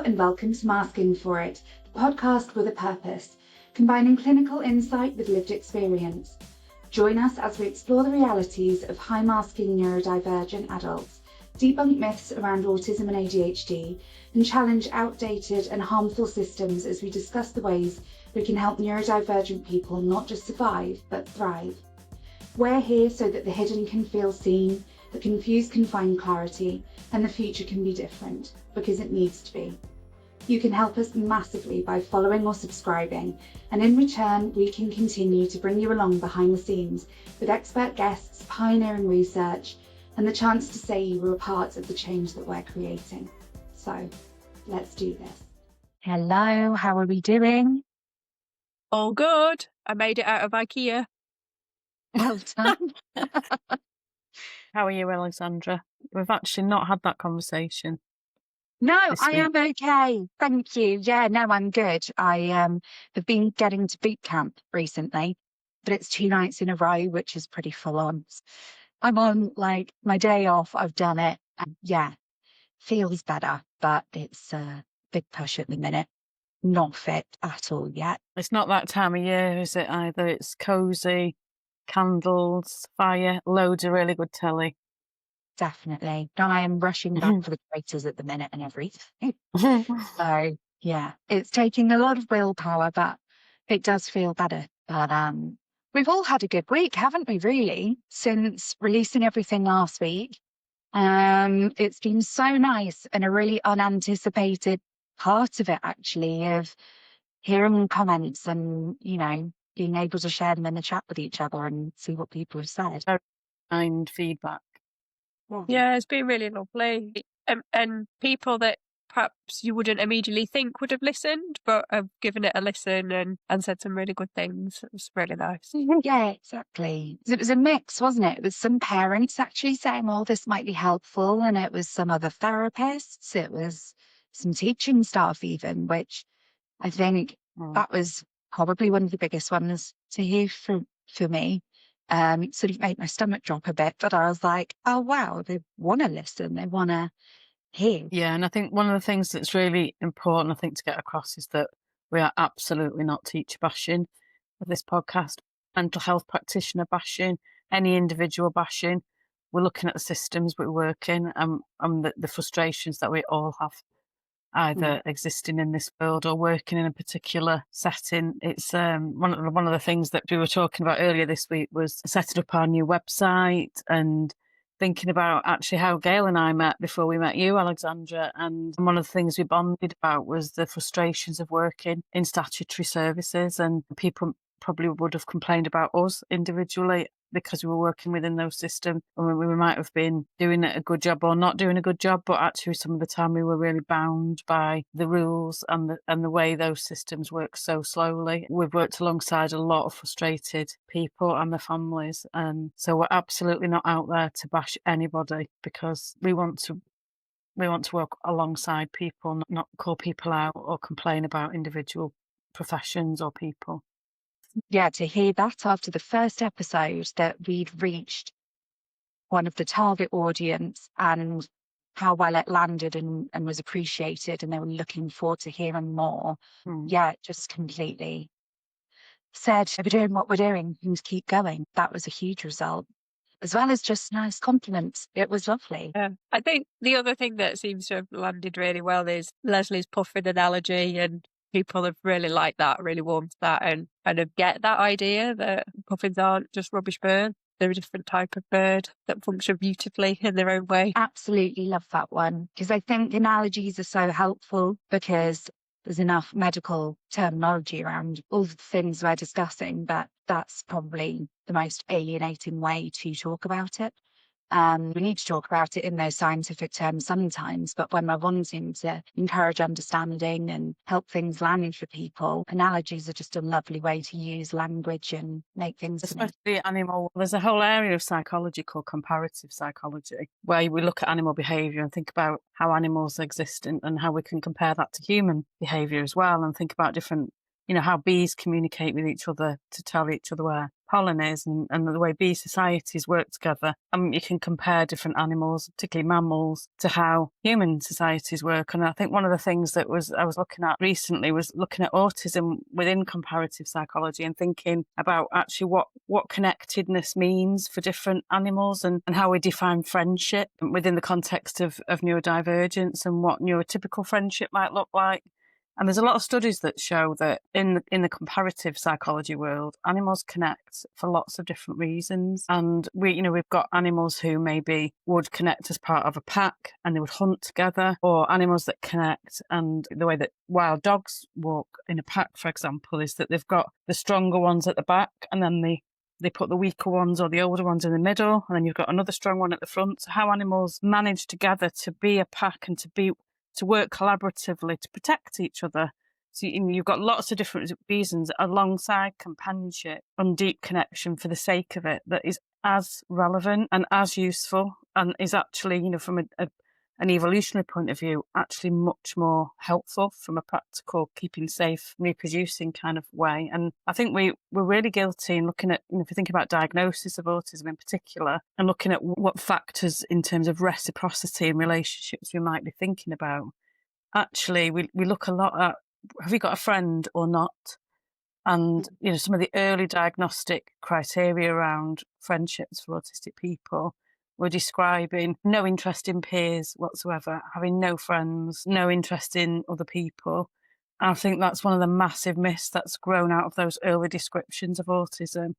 and welcome to Masking for It, the podcast with a purpose, combining clinical insight with lived experience. Join us as we explore the realities of high-masking neurodivergent adults, debunk myths around autism and ADHD, and challenge outdated and harmful systems as we discuss the ways we can help neurodivergent people not just survive, but thrive. We're here so that the hidden can feel seen, the confused can find clarity, and the future can be different, because it needs to be. You can help us massively by following or subscribing, and in return, we can continue to bring you along behind the scenes with expert guests, pioneering research, and the chance to say you were a part of the change that we're creating. So, let's do this. Hello, how are we doing? All good. I made it out of IKEA. Well done. How are you, Alexandra? We've actually not had that conversation. No, I am okay. Thank you. Yeah, no, I'm good. I have been getting to boot camp recently, but it's 2 nights in a row, which is pretty full on. I'm on like my day off. I've done it. And yeah, feels better, but it's a big push at the minute. Not fit at all yet. It's not that time of year, is it either? It's cosy, candles, fire, loads of really good telly. Definitely. No, I am rushing back for the craters at the minute and everything. So yeah, it's taking a lot of willpower, but it does feel better. But we've all had a good week, haven't we, really, since releasing everything last week. It's been so nice and a really unanticipated part of it, actually, of hearing comments and, you know, being able to share them in the chat with each other and see what people have said. And feedback. Yeah, it's been really lovely. And people that perhaps you wouldn't immediately think would have listened, but have given it a listen and said some really good things. It was really nice. Yeah, exactly. It was a mix, wasn't it? It was some parents actually saying, oh, this might be helpful. And it was some other therapists. It was some teaching staff even, which I think that was probably one of the biggest ones to hear for me. Sort of made my stomach drop a bit, but I was like, oh, wow, they want to listen. They want to hear. Yeah, and I think one of the things that's really important, I think, to get across is that we are absolutely not teacher bashing with this podcast, mental health practitioner bashing, any individual bashing. We're looking at the systems we work in and the frustrations that we all have, either existing in this world or working in a particular setting. It's one of the things that we were talking about earlier this week was setting up our new website and thinking about actually how Gail and I met before we met you, Alexandra. And one of the things we bonded about was the frustrations of working in statutory services, and people probably would have complained about us individually because we were working within those systems, and we might have been doing a good job or not doing a good job, but actually some of the time we were really bound by the rules and the way those systems work so slowly. We've worked alongside a lot of frustrated people and their families, and so we're absolutely not out there to bash anybody, because we want to work alongside people, not call people out or complain about individual professions or people. Yeah, to hear that after the first episode that we'd reached one of the target audience and how well it landed and was appreciated, and they were looking forward to hearing more. Yeah, it just completely said, we're doing what we're doing and keep going. That was a huge result, as well as just nice compliments. It was lovely. Yeah. I think the other thing that seems to have landed really well is Leslie's puffin analogy, and people have really liked that, really warmed to that, and kind of get that idea that puffins aren't just rubbish birds. They're a different type of bird that function beautifully in their own way. Absolutely love that one, because I think analogies are so helpful, because there's enough medical terminology around all the things we're discussing, but that's probably the most alienating way to talk about it. We need to talk about it in those scientific terms sometimes, but when we're wanting to encourage understanding and help things land for people, analogies are just a lovely way to use language and make things Especially animal. There's a whole area of psychology called comparative psychology, where we look at animal behaviour and think about how animals exist and how we can compare that to human behaviour as well, and think about different, you know, how bees communicate with each other to tell each other where colonies and the way bee societies work together. You can compare different animals, particularly mammals, to how human societies work. And I think one of the things that I was looking at recently was looking at autism within comparative psychology and thinking about actually what connectedness means for different animals and how we define friendship within the context of neurodivergence and what neurotypical friendship might look like. And there's a lot of studies that show that in the comparative psychology world, animals connect for lots of different reasons. And we've got animals who maybe would connect as part of a pack and they would hunt together, or animals that connect. And the way that wild dogs walk in a pack, for example, is that they've got the stronger ones at the back, and then they put the weaker ones or the older ones in the middle, and then you've got another strong one at the front. So how animals manage together to be a pack and to work collaboratively to protect each other. So you've got lots of different reasons alongside companionship and deep connection for the sake of it that is as relevant and as useful and is actually, from an evolutionary point of view, actually much more helpful from a practical, keeping safe, reproducing kind of way. And I think we're really guilty in looking at, if you think about diagnosis of autism in particular, and looking at what factors in terms of reciprocity and relationships we might be thinking about. Actually, we look a lot at, have you got a friend or not? And, some of the early diagnostic criteria around friendships for autistic people were describing no interest in peers whatsoever, having no friends, no interest in other people. And I think that's one of the massive myths that's grown out of those early descriptions of autism,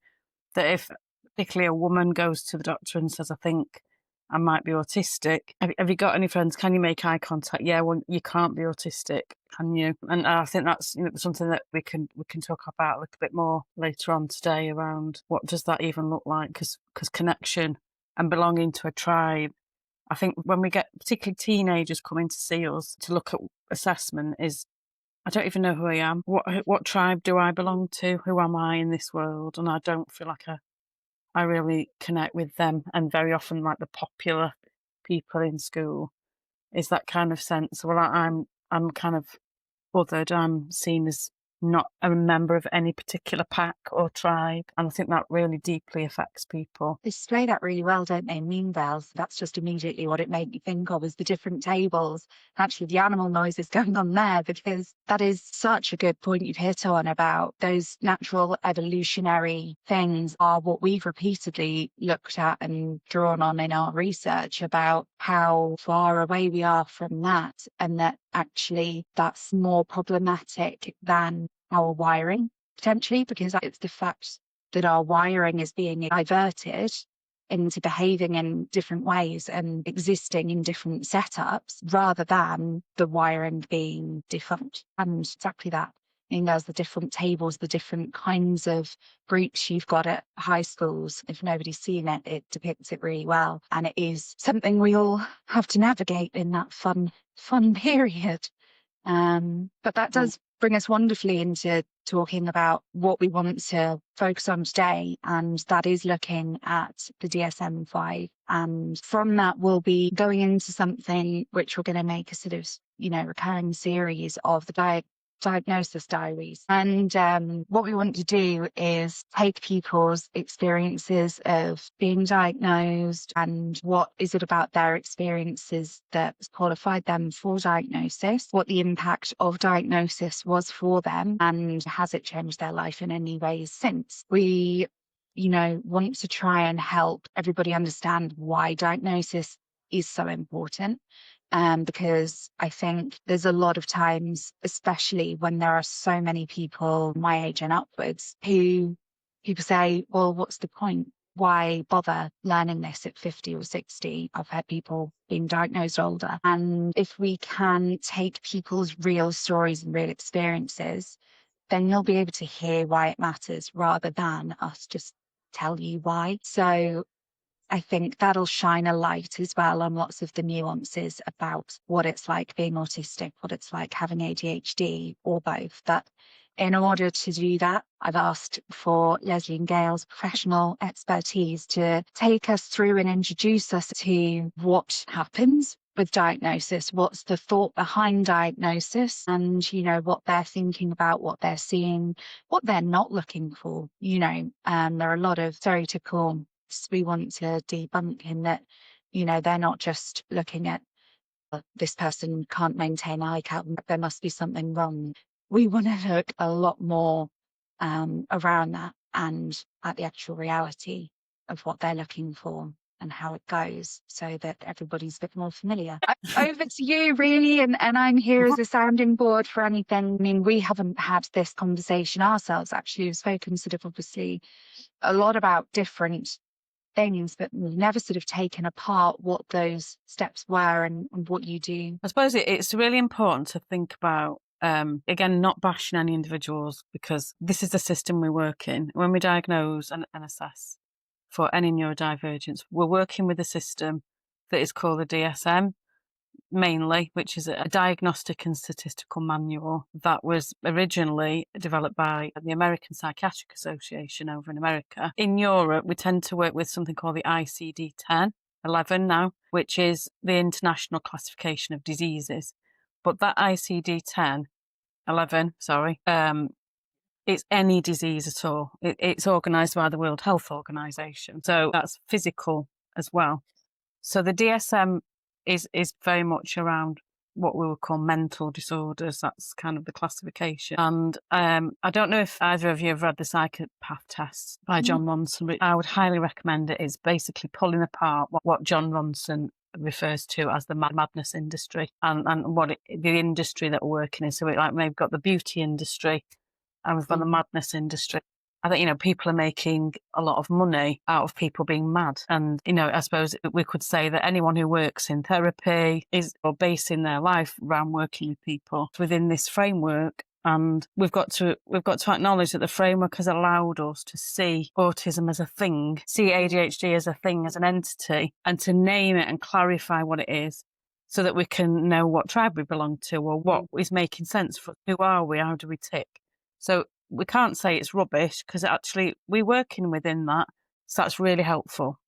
that if particularly a woman goes to the doctor and says, I think I might be autistic, have you got any friends? Can you make eye contact? Yeah, well, you can't be autistic, can you? And I think that's something that we can talk about a little bit more later on today around what does that even look like, because connection and belonging to a tribe. I think when we get particularly teenagers coming to see us to look at assessment is, I don't even know who I am. What tribe do I belong to? Who am I in this world? And I don't feel like I really connect with them. And very often, like the popular people in school, is that kind of sense. Well, I'm kind of othered. I'm seen as not a member of any particular pack or tribe. And I think that really deeply affects people. They display that really well, don't they? Mean Bells. That's just immediately what it made me think of, is the different tables. Actually, the animal noises going on there, because that is such a good point you've hit on about those natural evolutionary things are what we've repeatedly looked at and drawn on in our research about how far away we are from that, and that actually that's more problematic than our wiring, potentially, because it's the fact that our wiring is being diverted into behaving in different ways and existing in different setups, rather than the wiring being defunct. And exactly that. I mean, there's the different tables, the different kinds of groups you've got at high schools. If nobody's seen it, it depicts it really well. And it is something we all have to navigate in that fun period. But that does bring us wonderfully into talking about what we want to focus on today, and that is looking at the DSM-5. And from that, we'll be going into something which we're going to make a sort of, recurring series of the Diagnosis Diaries. And what we want to do is take people's experiences of being diagnosed and what is it about their experiences that qualified them for diagnosis, what the impact of diagnosis was for them, and has it changed their life in any ways since. We, want to try and help everybody understand why diagnosis is so important. Because I think there's a lot of times, especially when there are so many people my age and upwards, who people say, well, what's the point? Why bother learning this at 50 or 60? I've had people being diagnosed older. And if we can take people's real stories and real experiences, then you'll be able to hear why it matters rather than us just tell you why. So I think that'll shine a light as well on lots of the nuances about what it's like being autistic, what it's like having ADHD, or both. But in order to do that, I've asked for Lesley and Gail's professional expertise to take us through and introduce us to what happens with diagnosis, what's the thought behind diagnosis, and what they're thinking about, what they're seeing, what they're not looking for. There are a lot of stereotypical we want to debunk, in that they're not just looking at this person can't maintain eye contact, there must be something wrong. We want to look a lot more around that and at the actual reality of what they're looking for and how it goes, so that everybody's a bit more familiar. Over to you, really, and I'm here as a sounding board for anything. I mean, we haven't had this conversation ourselves, actually. We've spoken sort of obviously a lot about different things, but we've never sort of taken apart what those steps were and what you do. I suppose it's really important to think about, again, not bashing any individuals, because this is the system we work in. When we diagnose and assess for any neurodivergence, we're working with a system that is called the DSM, mainly, which is a diagnostic and statistical manual that was originally developed by the American Psychiatric Association over in America. In Europe, we tend to work with something called the ICD-10, 11 now, which is the International Classification of Diseases. But that ICD-10, 11, it's any disease at all. It's organised by the World Health Organization. So that's physical as well. So the DSM is very much around what we would call mental disorders. That's kind of the classification. And I don't know if either of you have read the Psychopath Test by John Ronson, but I would highly recommend it. It's basically pulling apart what John Ronson refers to as the madness industry and the industry that we're working in. So we've got the beauty industry and we've got the madness industry. I think, people are making a lot of money out of people being mad. And, I suppose we could say that anyone who works in therapy is basing their life around working with people within this framework. And we've got to acknowledge that the framework has allowed us to see autism as a thing, see ADHD as a thing, as an entity, and to name it and clarify what it is, so that we can know what tribe we belong to or what is making sense for us. Who are we? How do we tick? So we can't say it's rubbish, because actually we're working within that. So that's really helpful.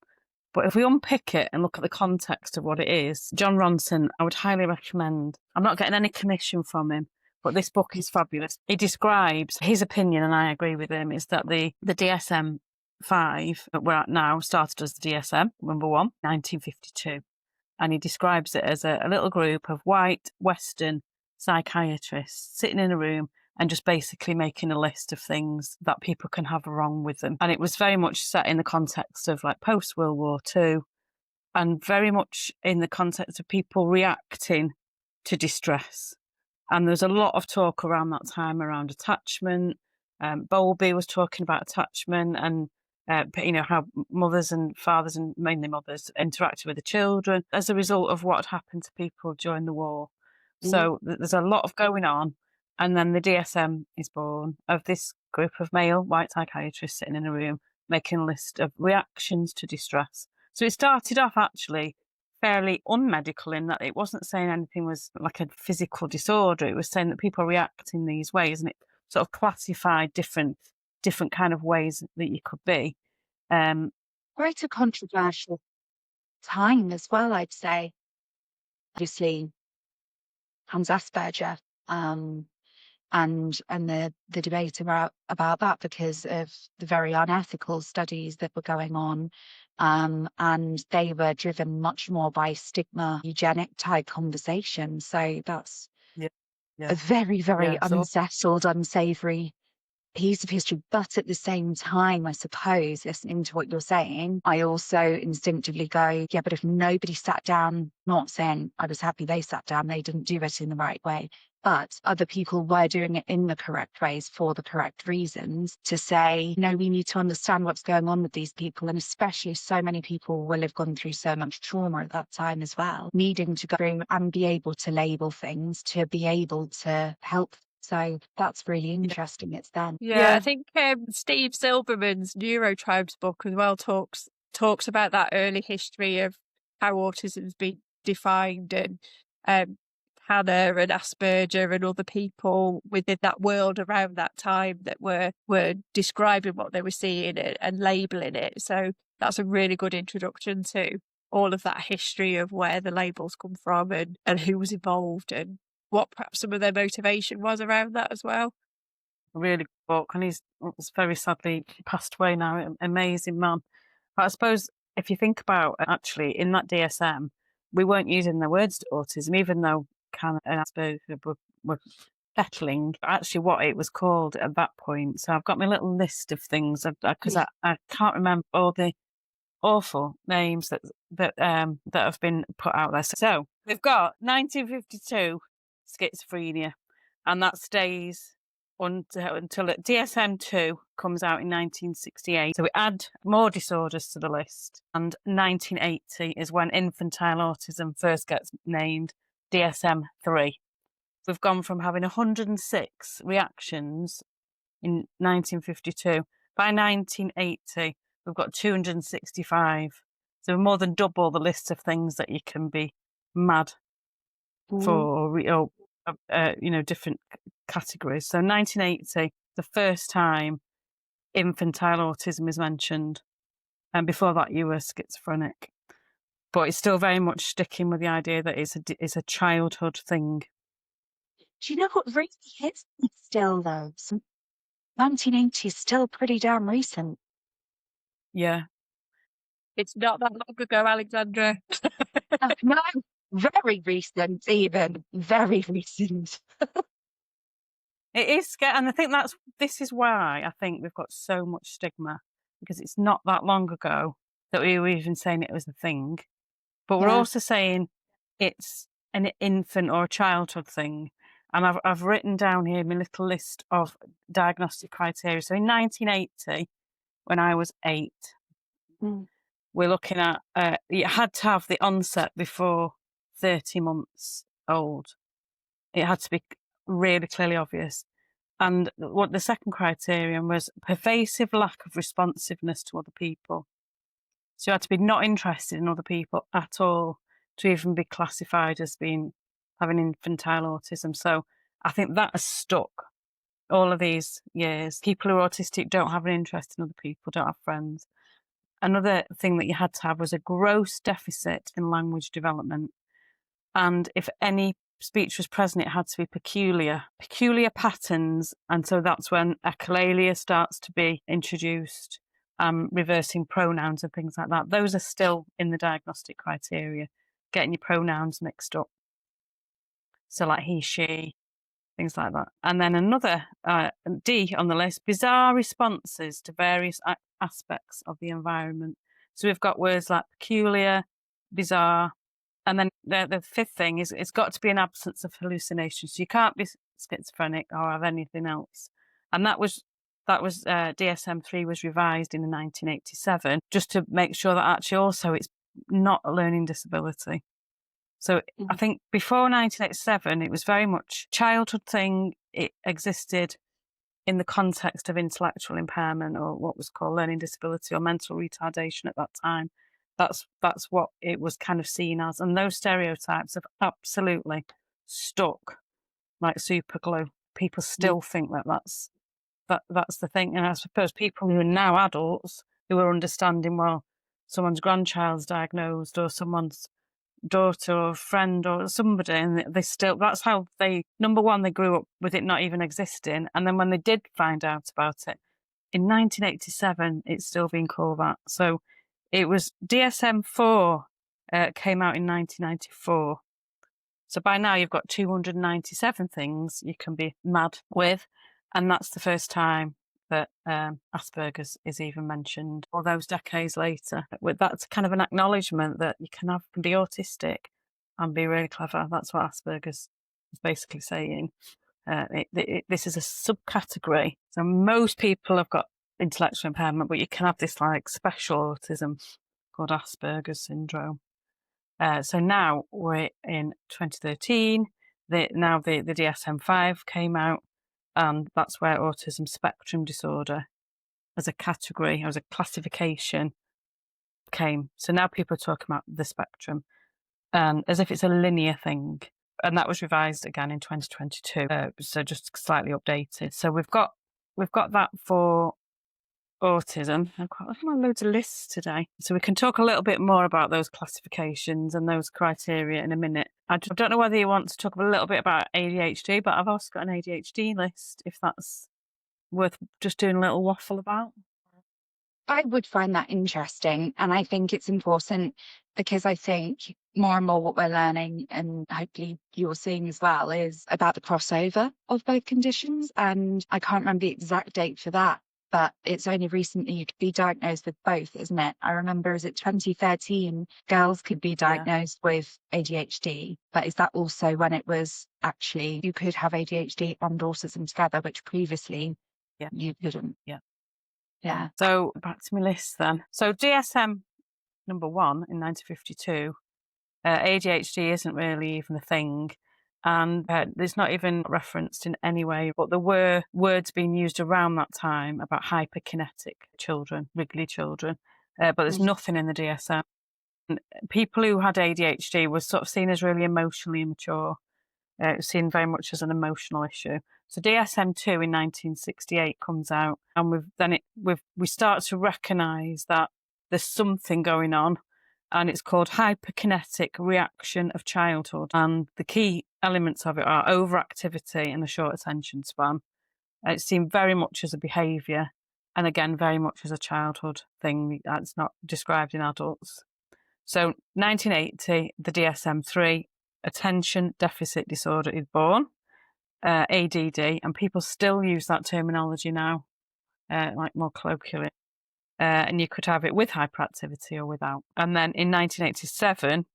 But if we unpick it and look at the context of what it is, John Ronson, I would highly recommend. I'm not getting any commission from him, but this book is fabulous. He describes his opinion, and I agree with him, is that the DSM-5 that we're at now started as the DSM, number 1, 1952. And he describes it as a little group of white Western psychiatrists sitting in a room and just basically making a list of things that people can have wrong with them. And it was very much set in the context of post-World War II, and very much in the context of people reacting to distress. And there's a lot of talk around that time around attachment. Bowlby was talking about attachment and how mothers and fathers, and mainly mothers, interacted with the children as a result of what had happened to people during the war. So there's a lot of going on. And then the DSM is born of this group of male white psychiatrists sitting in a room making a list of reactions to distress. So it started off actually fairly unmedical, in that it wasn't saying anything was like a physical disorder. It was saying that people react in these ways, and it sort of classified different kind of ways that you could be. Quite a controversial time as well, I'd say. Obviously, Hans Asperger, and the debate about that, because of the very unethical studies that were going on, and they were driven much more by stigma, eugenic type conversation. So that's a very, very unsettled, unsavoury piece of history. But at the same time, I suppose, listening to what you're saying, I also instinctively go, yeah, but if nobody sat down, not saying I was happy they sat down, they didn't do it in the right way, but other people were doing it in the correct ways for the correct reasons, to say, no, we need to understand what's going on with these people. And especially so many people will have gone through so much trauma at that time as well, needing to go through and be able to label things, to be able to help. So that's really interesting. It's then. Yeah, I think Steve Silverman's Neurotypes book as well talks about that early history of how autism's been defined, and Hannah and Asperger and other people within that world around that time that were describing what they were seeing and labelling it. So that's a really good introduction too. all of that history of where the labels come from and who was involved and what perhaps some of their motivation was around that as well. Really good book, and he's very sadly passed away now. Amazing man. But I suppose if you think about actually in that DSM, we weren't using the words autism, even though kind of Asperger were settling. Actually, what it was called at that point. So I've got my little list of things because I can't remember all the awful names that have been put out there. So we've got 1952 schizophrenia, and that stays until DSM-2 comes out in 1968. So we add more disorders to the list, and 1980 is when infantile autism first gets named DSM-3. We've gone from having 106 reactions in 1952. By 1980, we've got 265. So more than double the list of things that you can be mad for, or different categories. So 1980, the first time infantile autism is mentioned. And before that, you were schizophrenic. But it's still very much sticking with the idea that it's a childhood thing. Do you know what really hits me still, though? 1980 is still pretty damn recent. Yeah. It's not that long ago, Alexandra. No, very recent, even. Very recent. It is scary, and I think this is why I think we've got so much stigma, because it's not that long ago that we were even saying it was a thing. But we're also saying it's an infant or a childhood thing. And I've written down here my little list of diagnostic criteria. So in 1980, when I was 8, we're looking at you had to have the onset before 30 months old. It had to be really clearly obvious. And what the second criterion was pervasive lack of responsiveness to other people. So you had to be not interested in other people at all to even be classified as having infantile autism. So I think that has stuck all of these years. People who are autistic don't have an interest in other people, don't have friends. Another thing that you had to have was a gross deficit in language development. And if any speech was present, it had to be peculiar patterns. And so that's when echolalia starts to be introduced, reversing pronouns and things like that. Those are still in the diagnostic criteria, getting your pronouns mixed up. So like he, she, things like that. And then another D on the list, bizarre responses to various aspects of the environment. So we've got words like peculiar, bizarre, and then the fifth thing is it's got to be an absence of hallucinations. So you can't be schizophrenic or have anything else. And that was DSM-3 was revised in 1987 just to make sure that actually also it's not a learning disability. So I think before 1987, it was very much a childhood thing. It existed in the context of intellectual impairment or what was called learning disability or mental retardation at that time. That's what it was kind of seen as. And those stereotypes have absolutely stuck like super glue. People still think that's the thing. And I suppose people who are now adults who are understanding, well, someone's grandchild's diagnosed or someone's daughter or friend or somebody, and that's how number one, they grew up with it not even existing. And then when they did find out about it in 1987, it's still being called that. So it was DSM-4 came out in 1994. So by now you've got 297 things you can be mad with. And that's the first time that Asperger's is even mentioned, all those decades later. That's kind of an acknowledgement that you can be autistic and be really clever. That's what Asperger's is basically saying. This is a subcategory. So most people have got intellectual impairment, but you can have this like special autism called Asperger's syndrome. So now we're in 2013. The DSM-5 came out, and that's where autism spectrum disorder as a category, as a classification came. So now people are talking about the spectrum as if it's a linear thing. And that was revised again in 2022. So just slightly updated. So we've got that for autism. I've got loads of lists today. So we can talk a little bit more about those classifications and those criteria in a minute. I don't know whether you want to talk a little bit about ADHD, but I've also got an ADHD list, if that's worth just doing a little waffle about. I would find that interesting. And I think it's important because I think more and more what we're learning, and hopefully you're seeing as well, is about the crossover of both conditions. And I can't remember the exact date for that, but it's only recently you could be diagnosed with both, isn't it? I remember, is it 2013, girls could be diagnosed with ADHD, but is that also when it was actually you could have ADHD and autism together, which previously you couldn't? Yeah. So back to my list then. So DSM number 1 in 1952, ADHD isn't really even a thing. And it's not even referenced in any way, but there were words being used around that time about hyperkinetic children, wriggly children, but there's nothing in the DSM. And people who had ADHD were sort of seen as really emotionally immature. It was seen very much as an emotional issue. So DSM-2 in 1968 comes out, and we start to recognise that there's something going on, and it's called hyperkinetic reaction of childhood. And the key elements of it are overactivity and a short attention span. It's seen very much as a behaviour, and again, very much as a childhood thing that's not described in adults. So 1980, the DSM-3, attention deficit disorder, is born, ADD, and people still use that terminology now, like more colloquially. And you could have it with hyperactivity or without. And then in 1987,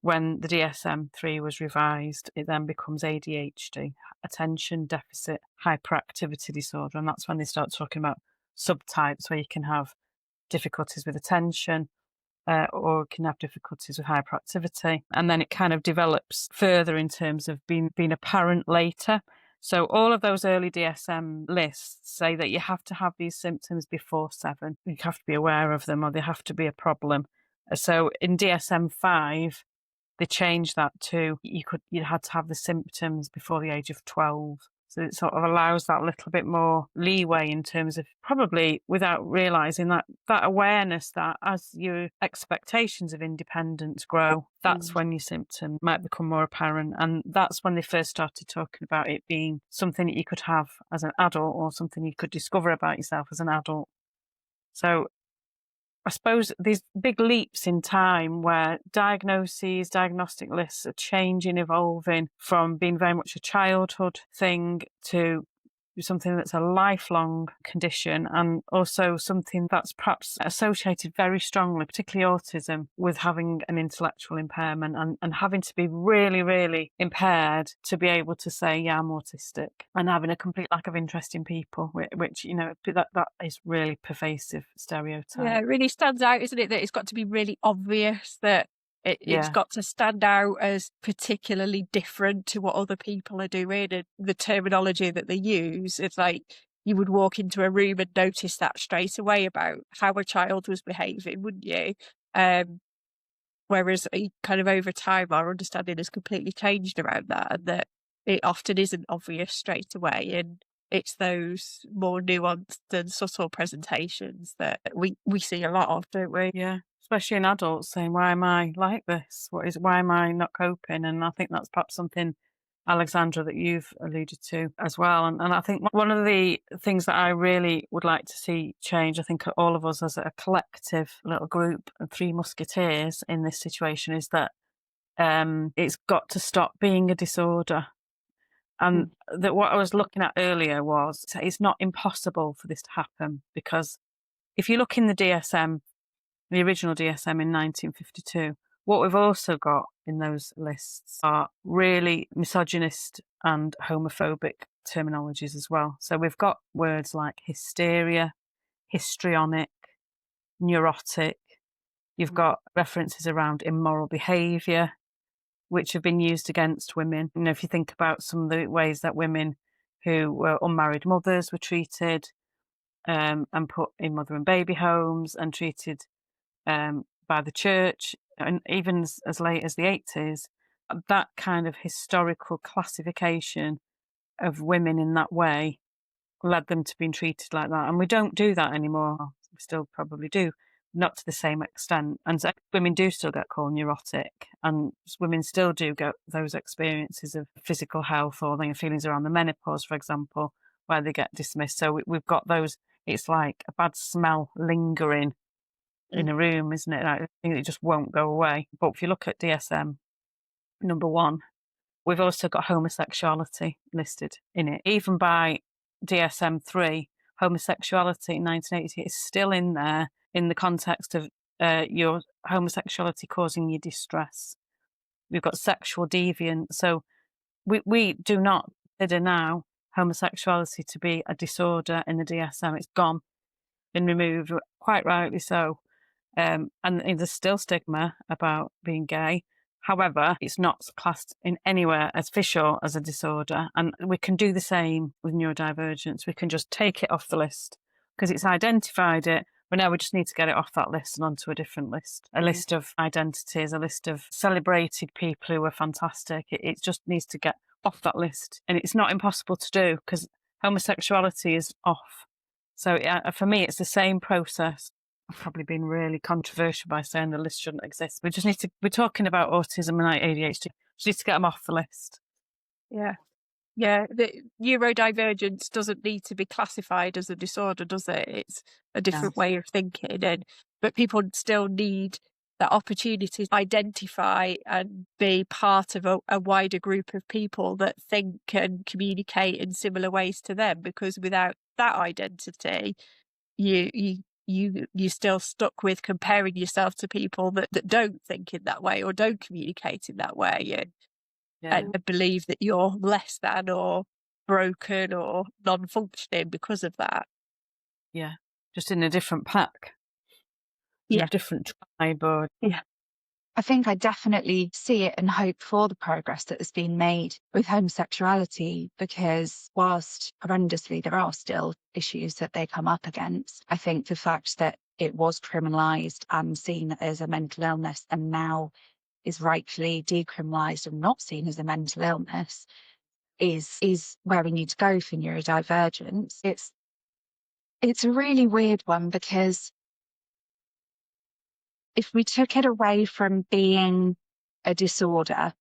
when the DSM-3 was revised, it then becomes ADHD, attention deficit hyperactivity disorder. And that's when they start talking about subtypes, where you can have difficulties with attention, or can have difficulties with hyperactivity. And then it kind of develops further in terms of being apparent later. So all of those early DSM lists say that you have to have these symptoms before 7. You have to be aware of them, or they have to be a problem. So in DSM-5, they changed that to you had to have the symptoms before the age of 12. So it sort of allows that little bit more leeway in terms of, probably without realising, that awareness that as your expectations of independence grow, that's when your symptom might become more apparent. And that's when they first started talking about it being something that you could have as an adult, or something you could discover about yourself as an adult. So I suppose these big leaps in time where diagnoses, diagnostic lists are changing, evolving from being very much a childhood thing to something that's a lifelong condition, and also something that's perhaps associated very strongly, particularly autism, with having an intellectual impairment, and having to be really, really impaired to be able to say, yeah, I'm autistic, and having a complete lack of interest in people, which that is really pervasive stereotype. Yeah, it really stands out, isn't it, that it's got to be really obvious, that it's got to stand out as particularly different to what other people are doing. And the terminology that they use, it's like you would walk into a room and notice that straight away about how a child was behaving, wouldn't you? Whereas kind of over time, our understanding has completely changed around that, and that it often isn't obvious straight away. And it's those more nuanced and subtle presentations that we see a lot of, don't we? Yeah. Especially in adults saying, why am I like this? Why am I not coping? And I think that's perhaps something, Alexandra, that you've alluded to as well. And I think one of the things that I really would like to see change, I think all of us as a collective little group of 3 musketeers in this situation, is that it's got to stop being a disorder. And that what I was looking at earlier was, it's not impossible for this to happen, because if you look in the DSM, the original DSM in 1952, what we've also got in those lists are really misogynist and homophobic terminologies as well. So we've got words like hysteria, histrionic, neurotic. You've got references around immoral behaviour, which have been used against women. If you think about some of the ways that women who were unmarried mothers were treated, and put in mother and baby homes and treated by the church, and even as late as the 80s, that kind of historical classification of women in that way led them to being treated like that. And we don't do that anymore. We still probably do, not to the same extent. And so women do still get called neurotic, and women still do get those experiences of physical health or their feelings around the menopause, for example, where they get dismissed. So we've got those, it's like a bad smell lingering in a room, isn't it? Like, I think it just won't go away. But if you look at DSM number 1, we've also got homosexuality listed in it. Even by DSM-3, homosexuality in 1980 is still in there in the context of your homosexuality causing you distress. We've got sexual deviant. So we do not consider now homosexuality to be a disorder in the DSM. It's gone, been removed, quite rightly so. And there's still stigma about being gay. However, it's not classed in anywhere as official as a disorder. And we can do the same with neurodivergence. We can just take it off the list because it's identified it, but now we just need to get it off that list and onto a different list, a list of identities, a list of celebrated people who are fantastic. It just needs to get off that list. And it's not impossible to do because homosexuality is off. So for me, it's the same process. I've probably been really controversial by saying the list shouldn't exist. We just need to, we're talking about autism and ADHD. Just need to get them off the list. Yeah. Yeah. The neurodivergence doesn't need to be classified as a disorder, does it? It's a different way of thinking. But people still need that opportunity to identify and be part of a wider group of people that think and communicate in similar ways to them, because without that identity, you're still stuck with comparing yourself to people that don't think in that way or don't communicate in that way and believe that you're less than or broken or non-functioning because of that. Yeah, just in a different pack. Yeah. A different tribe. Or... Yeah. I think I definitely see it and hope for the progress that has been made with homosexuality, because whilst horrendously there are still issues that they come up against, I think the fact that it was criminalised and seen as a mental illness and now is rightfully decriminalised and not seen as a mental illness is where we need to go for neurodivergence. It's a really weird one, because if we took it away from being a disorder,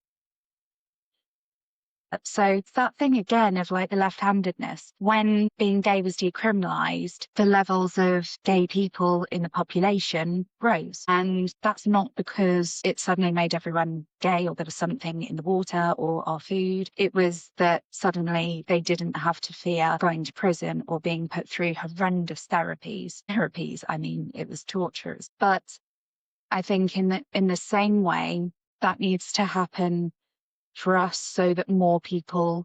so that thing again of like the left-handedness, when being gay was decriminalised, the levels of gay people in the population rose. And that's not because it suddenly made everyone gay or there was something in the water or our food. It was that suddenly they didn't have to fear going to prison or being put through horrendous therapies. I mean, it was torturous. But I think in the same way, that needs to happen for us so that more people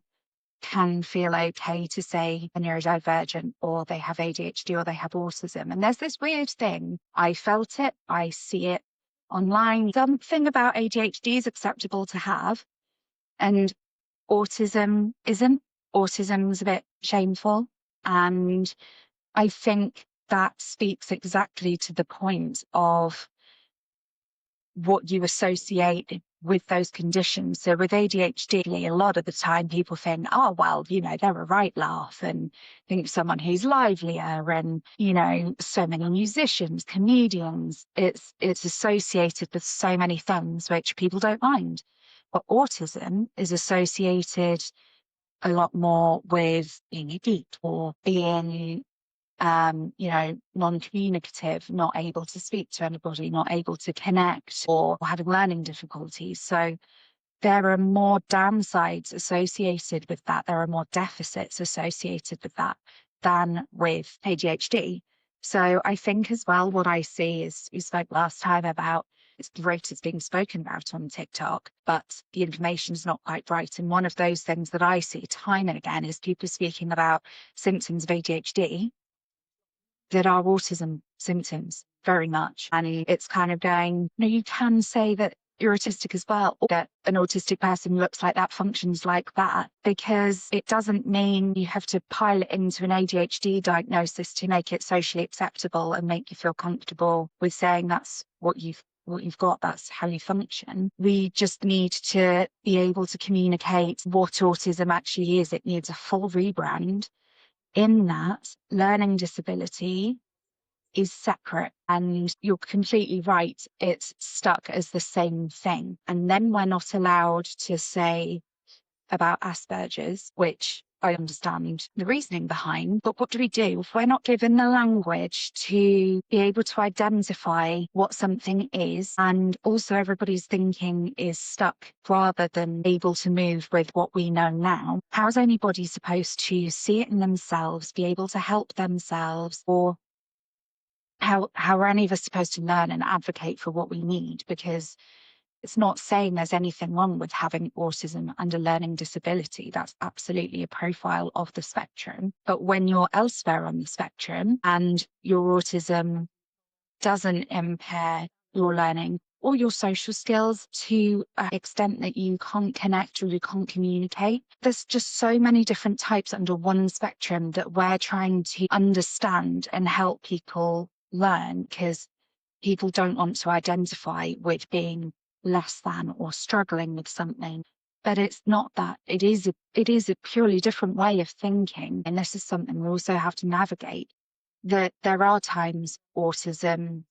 can feel okay to say they're neurodivergent or they have ADHD or they have autism. And there's this weird thing. I felt it. I see it online. Something about ADHD is acceptable to have, and autism isn't. Autism's a bit shameful. And I think that speaks exactly to the point of what you associate with those conditions. So with ADHD, a lot of the time people think, oh, well, they're a right laugh, and think of someone who's livelier, and, so many musicians, comedians, it's associated with so many things which people don't mind. But autism is associated a lot more with being a geek or being non-communicative, not able to speak to anybody, not able to connect, or having learning difficulties. So there are more downsides associated with that. There are more deficits associated with that than with ADHD. So I think as well, what I see is, we spoke last time about, it's great it's being spoken about on TikTok, but the information is not quite right. And one of those things that I see time and again is people speaking about symptoms of ADHD that are autism symptoms very much. And it's kind of going, you can say that you're autistic as well, or that an autistic person looks like that, functions like that, because it doesn't mean you have to pile it into an ADHD diagnosis to make it socially acceptable and make you feel comfortable with saying that's what you've got, that's how you function. We just need to be able to communicate what autism actually is. It needs a full rebrand. in that learning disability is separate, and you're completely right, it's stuck as the same thing. And then we're not allowed to say about Asperger's, which I understand the reasoning behind, but what do we do if we're not given the language to be able to identify what something is, and also everybody's thinking is stuck rather than able to move with what we know now? How's anybody supposed to see it in themselves, be able to help themselves, or how are any of us supposed to learn and advocate for what we need? Because it's not saying there's anything wrong with having autism and a learning disability. That's absolutely a profile of the spectrum. But when you're elsewhere on the spectrum and your autism doesn't impair your learning or your social skills to an extent that you can't connect or you can't communicate, there's just so many different types under one spectrum that we're trying to understand and help people learn, because people don't want to identify with being less than or struggling with something. But it's not that. It is a purely different way of thinking, and this is something we also have to navigate. That there are times autism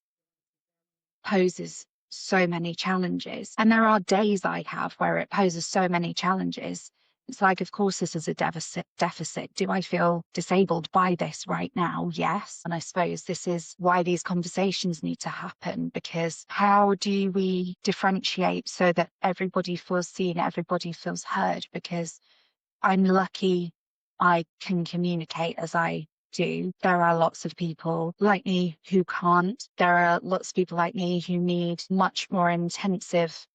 poses so many challenges, and there are days I have where it poses so many challenges. It's like, of course, this is a deficit. Do I feel disabled by this right now? Yes. And I suppose this is why these conversations need to happen, because how do we differentiate so that everybody feels seen, everybody feels heard? Because I'm lucky I can communicate as I do. There are lots of people like me who can't. There are lots of people like me who need much more intensive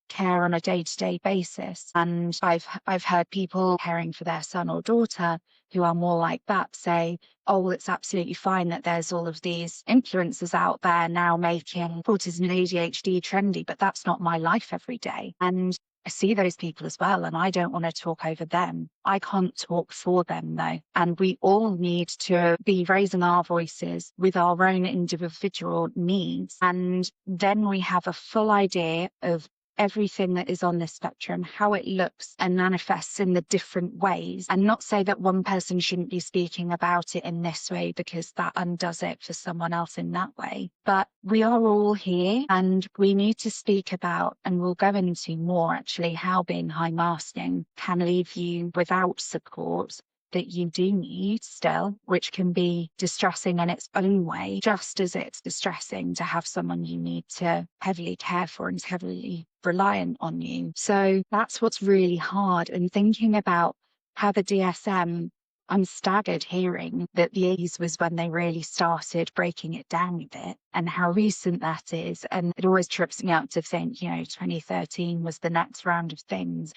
care on a day-to-day basis. And I've heard people caring for their son or daughter who are more like that say, oh, it's absolutely fine that there's all of these influencers out there now making autism and ADHD trendy, but that's not my life every day. And I see those people as well, and I don't want to talk over them. I can't talk for them though. And we all need to be raising our voices with our own individual needs. And then we have a full idea of everything that is on this spectrum, how it looks and manifests in the different ways, and not say that one person shouldn't be speaking about it in this way because that undoes it for someone else in that way. But we are all here and we need to speak about, and we'll go into more actually, how being high masking can leave you without support that you do need still, which can be distressing in its own way, just as it's distressing to have someone you need to heavily care for and is heavily reliant on you. So that's what's really hard. And thinking about how the DSM, I'm staggered hearing that the 80s was when they really started breaking it down a bit, and how recent that is. And it always trips me up to think, 2013 was the next round of things.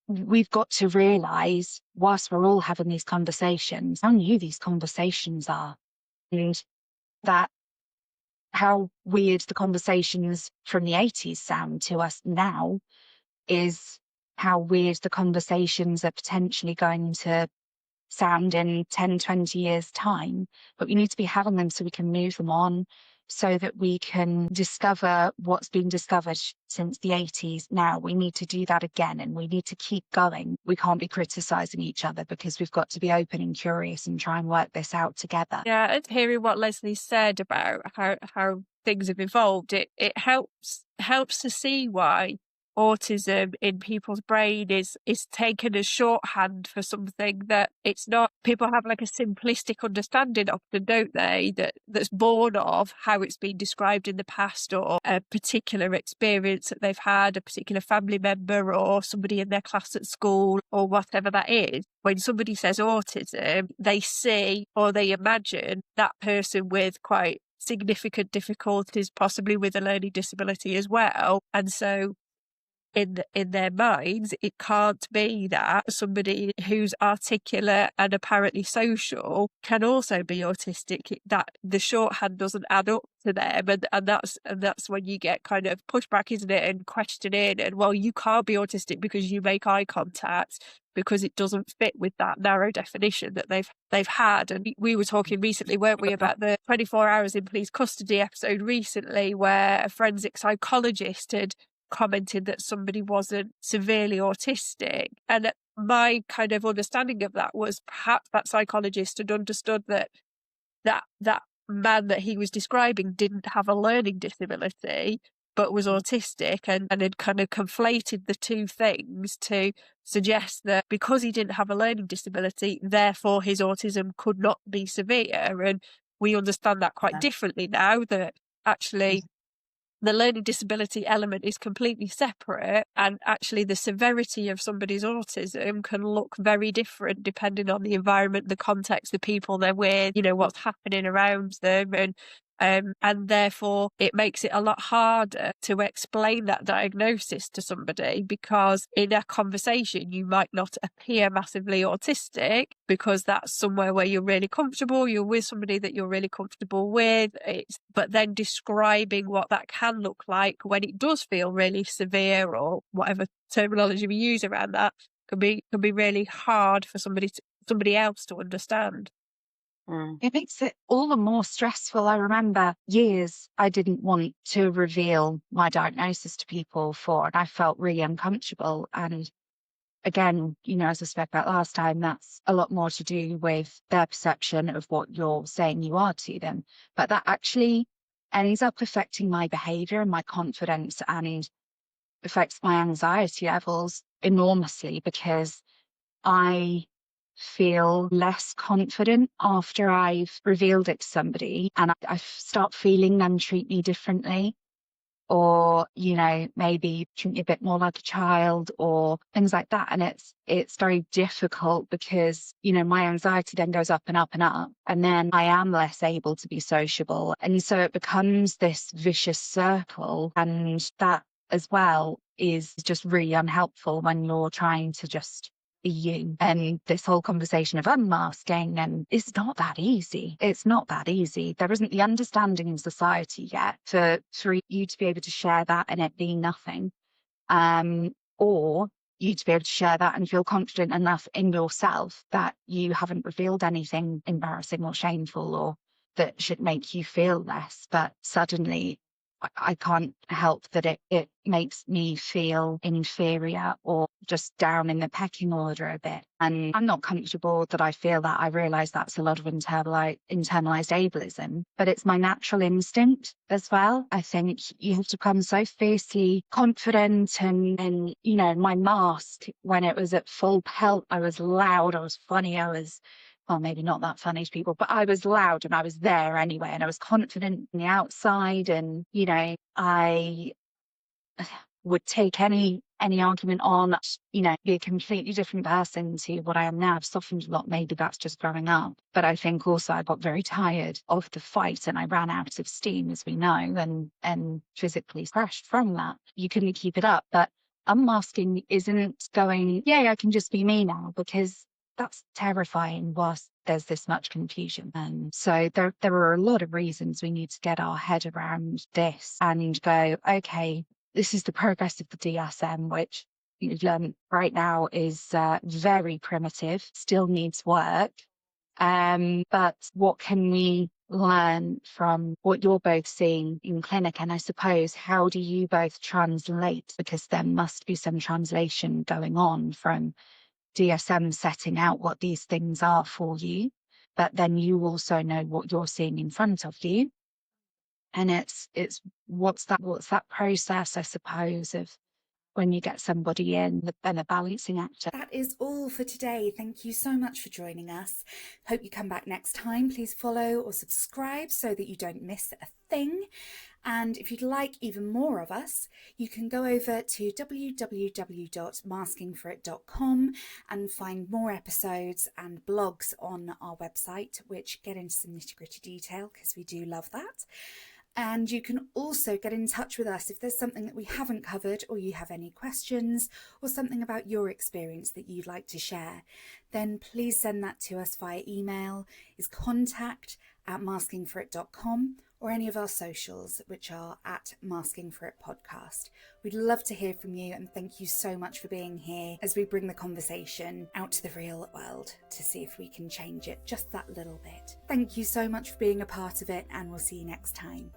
We've got to realise, whilst we're all having these conversations, how new these conversations are, and that how weird the conversations from the 80s sound to us now is how weird the conversations are potentially going to sound in 10, 20 years' time. But we need to be having them so we can move them on, so that we can discover what's been discovered since the 80s. Now we need to do that again, and we need to keep going. We can't be criticising each other, because we've got to be open and curious and try and work this out together. Yeah, and hearing what Lesley said about how things have evolved, it helps to see why autism in people's brain is taken as shorthand for something that it's not. People have like a simplistic understanding often, don't they, that's born of how it's been described in the past, or a particular experience that they've had, a particular family member or somebody in their class at school or whatever that is. When somebody says autism, they see or they imagine that person with quite significant difficulties, possibly with a learning disability as well. And so in their minds, it can't be that somebody who's articulate and apparently social can also be autistic. That the shorthand doesn't add up to them, and that's when you get kind of pushback, isn't it, and questioning, and well, you can't be autistic because you make eye contact, because it doesn't fit with that narrow definition that they've had. And we were talking recently, weren't we, about the 24 hours in police custody episode recently, where a forensic psychologist had commented that somebody wasn't severely autistic. And my kind of understanding of that was perhaps that psychologist had understood that man that he was describing didn't have a learning disability, but was autistic, and had kind of conflated the two things to suggest that because he didn't have a learning disability, therefore his autism could not be severe. And we understand that quite differently now, that actually the learning disability element is completely separate, and actually the severity of somebody's autism can look very different depending on the environment, the context, the people they're with, what's happening around them. And therefore it makes it a lot harder to explain that diagnosis to somebody, because in a conversation you might not appear massively autistic because that's somewhere where you're really comfortable, you're with somebody that you're really comfortable with, but then describing what that can look like when it does feel really severe, or whatever terminology we use around that, can be really hard for somebody else to understand. It makes it all the more stressful. I remember years I didn't want to reveal my diagnosis to people for, and I felt really uncomfortable. And again, as I spoke about last time, that's a lot more to do with their perception of what you're saying you are to them. But that actually ends up affecting my behavior and my confidence, and affects my anxiety levels enormously, because I feel less confident after I've revealed it to somebody, and I start feeling them treat me differently, or maybe treat me a bit more like a child, or things like that. And it's very difficult, because my anxiety then goes up and up and up, and then I am less able to be sociable, and so it becomes this vicious circle. And that as well is just really unhelpful when you're trying to just be you. And this whole conversation of unmasking, and it's not that easy. It's not that easy. There isn't the understanding in society yet for you to be able to share that and it being nothing, or you to be able to share that and feel confident enough in yourself that you haven't revealed anything embarrassing or shameful, or that should make you feel less. But suddenly I can't help that it makes me feel inferior, or just down in the pecking order a bit. And I'm not comfortable that I feel that. I realise that's a lot of internalized ableism, but it's my natural instinct as well. I think you have to become so fiercely confident, and my mask, when it was at full pelt, I was loud, I was funny, well, maybe not that funny to people, but I was loud and I was there anyway, and I was confident on the outside, and I would take any argument on, be a completely different person to what I am now. I've softened a lot. Maybe that's just growing up, but I think also I got very tired of the fight, and I ran out of steam, as we know, and physically crashed from that. You couldn't keep it up. But unmasking isn't going, yay, I can just be me now, because that's terrifying whilst there's this much confusion. And so there are a lot of reasons we need to get our head around this and go, okay, this is the progress of the DSM, which you've learned right now is very primitive, still needs work. But what can we learn from what you're both seeing in clinic? And I suppose, how do you both translate? Because there must be some translation going on from DSM setting out what these things are for you, but then you also know what you're seeing in front of you. And it's what's that process, I suppose, of when you get somebody in, then a balancing act. That is all for today. Thank you so much for joining us. Hope you come back next time. Please follow or subscribe so that you don't miss a thing. And if you'd like even more of us, you can go over to www.maskingforit.com and find more episodes and blogs on our website, which get into some nitty-gritty detail, because we do love that. And you can also get in touch with us if there's something that we haven't covered, or you have any questions, or something about your experience that you'd like to share. Then please send that to us via email. Is contact@maskingforit.com, or any of our socials, which are @maskingforitpodcast. We'd love to hear from you, and thank you so much for being here as we bring the conversation out to the real world to see if we can change it just that little bit. Thank you so much for being a part of it, and we'll see you next time.